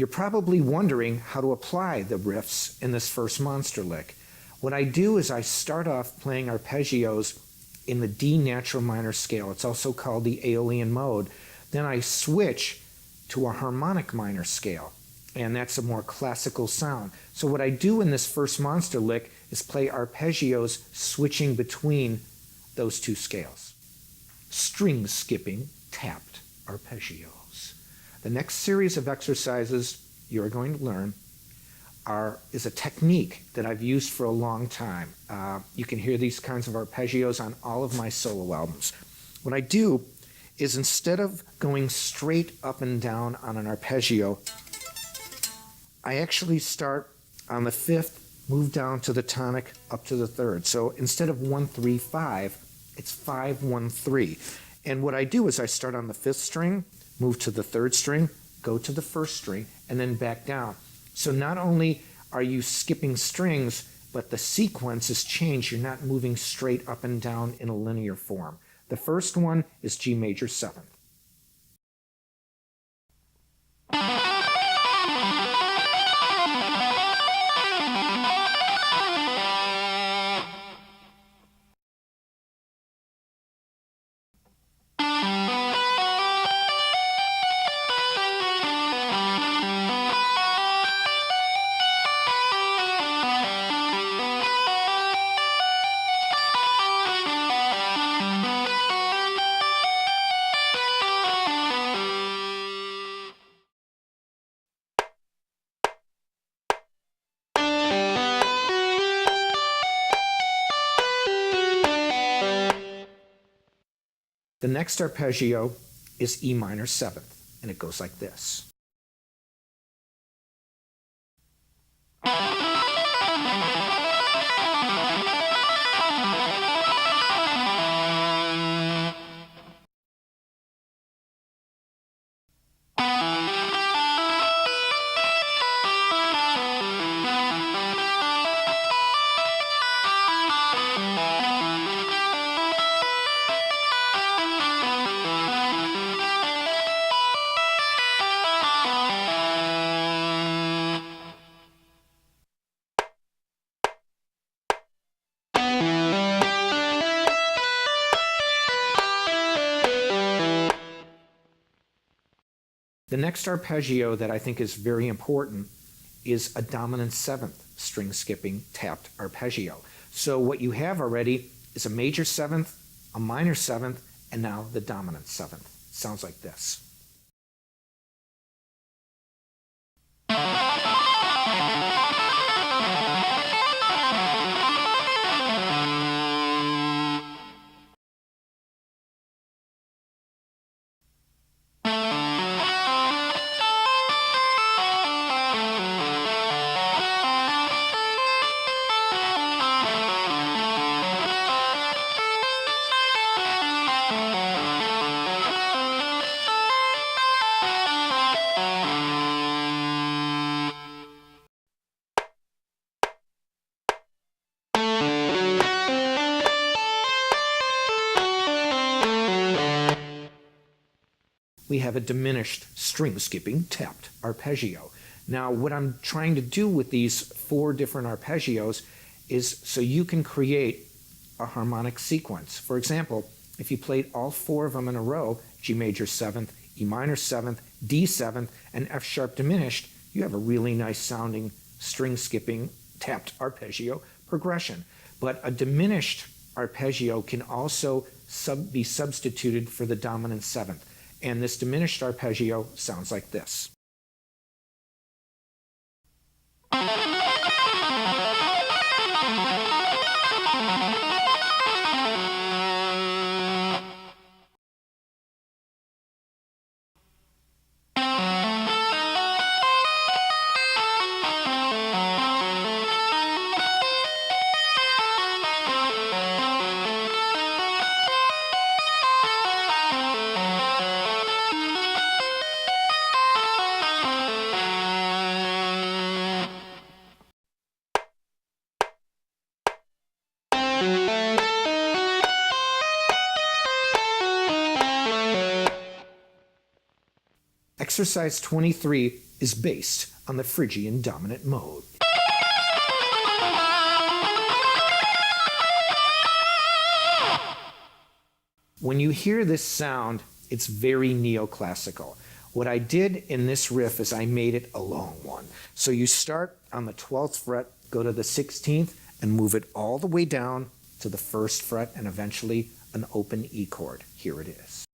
You're probably wondering how to apply the riffs in this first monster lick. What I do is I start off playing arpeggios in the D natural minor scale. It's also called the Aeolian mode. Then I switch to a harmonic minor scale, and that's a more classical sound. So what I do in this first monster lick is play arpeggios switching between those two scales. String skipping tapped arpeggios. The next series of exercises you're going to learn is a technique that I've used for a long time. You can hear these kinds of arpeggios on all of my solo albums. What I do is instead of going straight up and down on an arpeggio, I actually start on the fifth, move down to the tonic, up to the third. So instead of 1, 3, 5, it's 5, 1, 3. And what I do is I start on the fifth string, move to the third string, go to the first string, and then back down. So not only are you skipping strings, but the sequence is changed. You're not moving straight up and down in a linear form. The first one is G major 7th. The next arpeggio is E minor 7th, and it goes like this. The next arpeggio that I think is very important is a dominant 7th string skipping tapped arpeggio. So what you have already is a major 7th, a minor 7th, and now the dominant 7th. Sounds like this. We have a diminished string skipping tapped arpeggio. Now, what I'm trying to do with these 4 different arpeggios is so you can create a harmonic sequence. For example, if you played all 4 of them in a row, G major 7th, E minor 7th, D 7th, and F sharp diminished, you have a really nice sounding string skipping tapped arpeggio progression. But a diminished arpeggio can also be substituted for the dominant 7th. And this diminished arpeggio sounds like this. Exercise 23 is based on the Phrygian dominant mode. When you hear this sound, it's very neoclassical. What I did in this riff is I made it a long one. So you start on the 12th fret, go to the 16th, and move it all the way down to the 1st fret and eventually an open E chord. Here it is.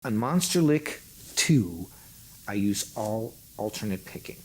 On Monster Lick 2, I use all alternate picking.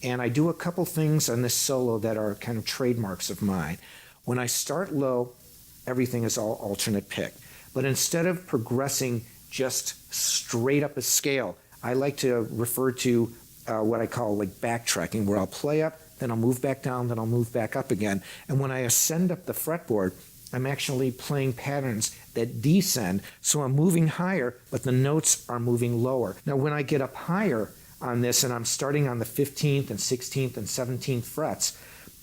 And I do a couple things on this solo that are kind of trademarks of mine. When I start low, everything is all alternate pick. But instead of progressing just straight up a scale, I like to refer to what I call like backtracking, where I'll play up, then I'll move back down, then I'll move back up again. And when I ascend up the fretboard, I'm actually playing patterns that descend, so I'm moving higher, but the notes are moving lower. Now, when I get up higher on this, and I'm starting on the 15th and 16th and 17th frets,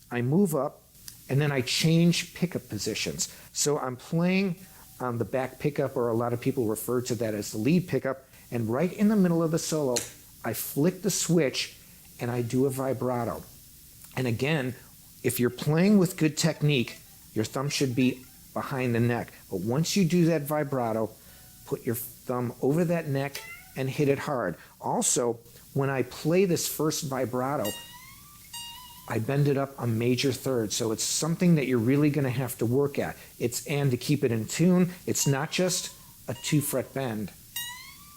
I move up, and then I change pickup positions. So I'm playing on the back pickup, or a lot of people refer to that as the lead pickup, and right in the middle of the solo, I flick the switch, and I do a vibrato. And again, if you're playing with good technique, your thumb should be behind the neck. But once you do that vibrato, put your thumb over that neck and hit it hard. Also, when I play this first vibrato, I bend it up a major third. So it's something that you're really going to have to work at. And to keep it in tune, it's not just a 2-fret bend.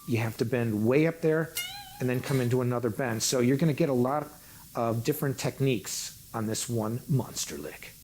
You have to bend way up there and then come into another bend. So you're going to get a lot of different techniques on this one Monster Lick.